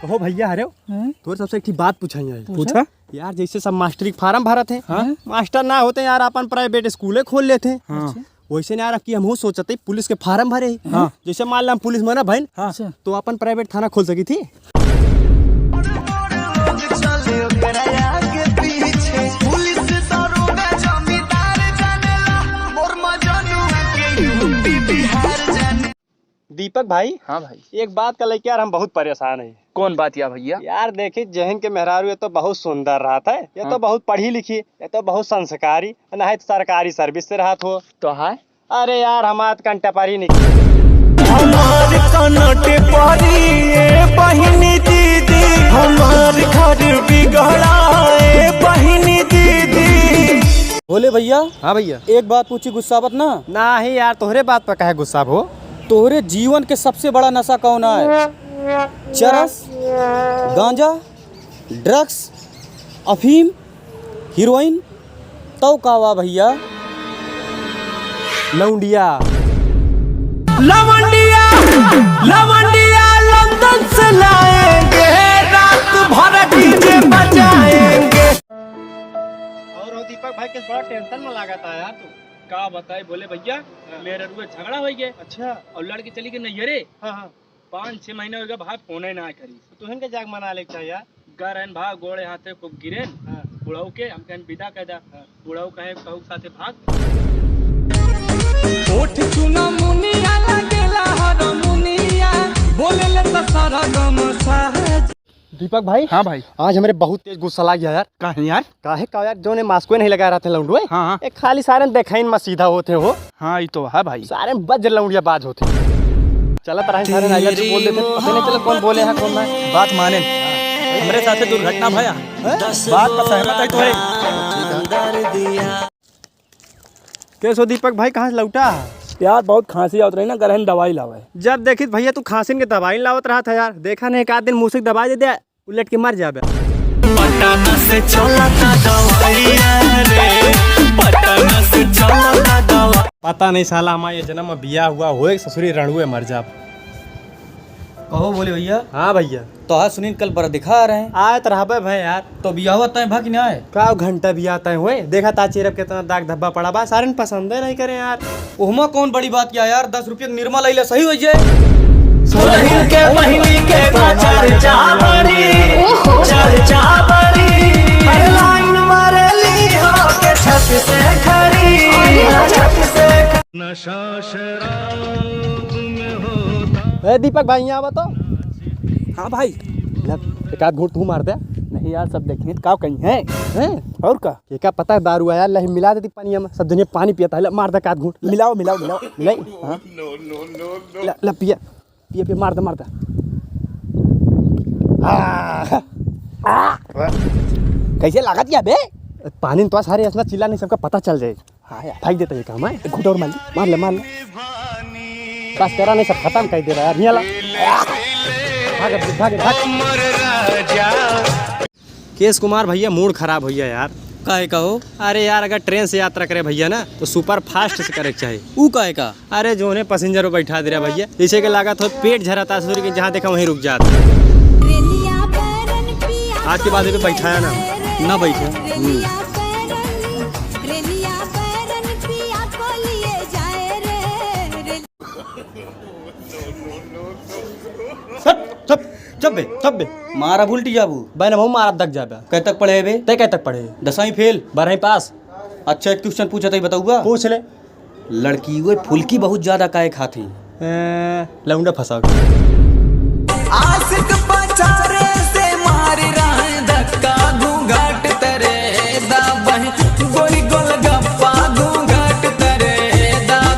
कहो भैया अरे तो सबसे एक बात पूछा पूछा यार, जैसे सब मास्टरी फार्म भरत है। हाँ? मास्टर ना होते यार अपन प्राइवेट स्कूले खोल लेते। हाँ। वैसे यार अब की हम सोचते पुलिस के फार्म भरे। हाँ। जैसे मान लो पुलिस में ना भाई। हाँ। तो अपन प्राइवेट थाना खोल सकी थी। दीपक भाई। हाँ भाई। एक बात का लेके यार हम बहुत परेशान है। कौन बात या भैया? यार देखिए जहन के मेहरारू ये तो बहुत सुंदर रहा था, ये तो बहुत पढ़ी लिखी, ये तो बहुत संस्कारी, ना है सरकारी सर्विस से रहा हो तो है। अरे यार हमारे कंटेपरी निकली बोले भैया। हाँ भैया। एक बात पूछी, गुस्सा मत ना ही यार, तोहरे बात पर कहे गुस्सा हो। तोहरे जीवन के सबसे बड़ा नशा कौन है? चरस, गांजा, ड्रग्स, अफीम, हीरोइन, तो का हुआ भैया? लौंडिया। लवंडिया लवंडिया लंदन से लाएंगे, रात भर डीजे बजाएंगे। और दीपक भाई किस बड़ा टेंशन में लगा था यार तू। का बताए बोले भैया, मेरे रुए झगड़ा हो गया। अच्छा। और लड़की चली गई नैहरे। हाँ। 5-6 महीने हो गए, भाई फोन ही ना करी। तुहन के जाग मना ले चाहिए यार। गरन भाग गोड़े हाथे खूब गिरे। हाँ। बुढ़ाऊ के हम कहन विदा कह दा। बुढ़ाऊ कहे कहू साथे भाग। ओठ चुना मुनिया लगेला हर मुनिया, बोलेले त सारा गम सहज। दीपक भाई। हाँ भाई। आज हमारे बहुत तेज गुस्सा लग गया यार। कहा यार? काहे का यार, जो ने मास्को नहीं लगा रहा था लौंडुए। हाँ। एक खाली सारे देखाइन में सीधा होते हो। हाँ ये तो है भाई। सारे बज लौंडिया बाज होते। चला पर सारे नाइया से बोल देते, पता नहीं चला कौन बोले हैं कौन नहीं। बात माने, हमरे साथे दुर्घटना भया। बात पर सहमत है तोरे? कैसो दीपक भाई कहाँ से लौटा? यार बहुत खांसी आवत रही ना, गरहन दवाई लावे। जब देखी भैया तू खांसी के दवाई लावत रहा था यार, देखा नहीं एक आध दिन मुँह से दवाई दे दिया, उलट के मर जाबे। पटना से चलता दवाइया रे, पटना से चलता दवा। पता नहीं साला हमारा ये जन्म में बिया हुआ हो ससुरी रणुए मर जा। कहो बोले भैया। हाँ भैया। तो आज सुनील कल पर दिखा रहे हैं। आए तो रहा भाई यार। तो बिया हुआ तय भाग नहीं आए? का घंटा भी आता है हुए, देखा ता चेहरे पे कितना दाग धब्बा पड़ा बा, सारे पसंद है नहीं करे यार। ओहमा कौन बड़ी बात किया यार, 10 रुपये निर्मा लैला सही हो जाए। सोलह के महीने के चर्चा बड़ी, चर्चा बड़ी, लाइन मारे ली हो के छत से खड़ी, छत से नशा शराब में होता। दीपक भाई यहाँ बताओ। हाँ भाई। एक आध घूंट तू मार दे। नहीं यार, सब देखें का कहीं है और का ये क्या पता है दारू यार, लही मिला देती पानी में, सब दुनिया पानी पिया था। मार दे एक आध घूंट। मिलाओ मिलाओ मिलाओ मिलाई। हाँ। ला पिया पिया पिया, मार दे मार दे। कैसे लागत या बे? पानी तो सारे ऐसा चिल्ला नहीं, सबका पता चल जाए। हाँ यार, फेंक देता ये काम है। घुट और मार ले बस करा नहीं, सब खत्म कर दे रहा है यार। भाग भाग। केश कुमार भैया मूड खराब भैया यार। काहे का हो? अरे यार अगर ट्रेन से यात्रा करे भैया ना तो सुपर फास्ट से करे चाहिए। ऊ काहे का? अरे जो उन्हें पैसेंजर को बैठा दे रहा भैया, इसे के लागत हो पेट झराता सूर्य के, जहाँ देखा वहीं रुक जाता। आज के बाद ये बैठाया ना बैठे। सब बे मारा उल्टी जाबू बैन हम मारा दक जाबे। कह तक पढ़े बे? ते कह तक पढ़े? 10वीं फेल, 12वीं पास। अच्छा एक क्वेश्चन पूछा था बताऊंगा? पूछ ले। लड़की वो फुल्की बहुत ज्यादा काहे खाती? लौंडा फंसा। आशिक पचारे से मार रहा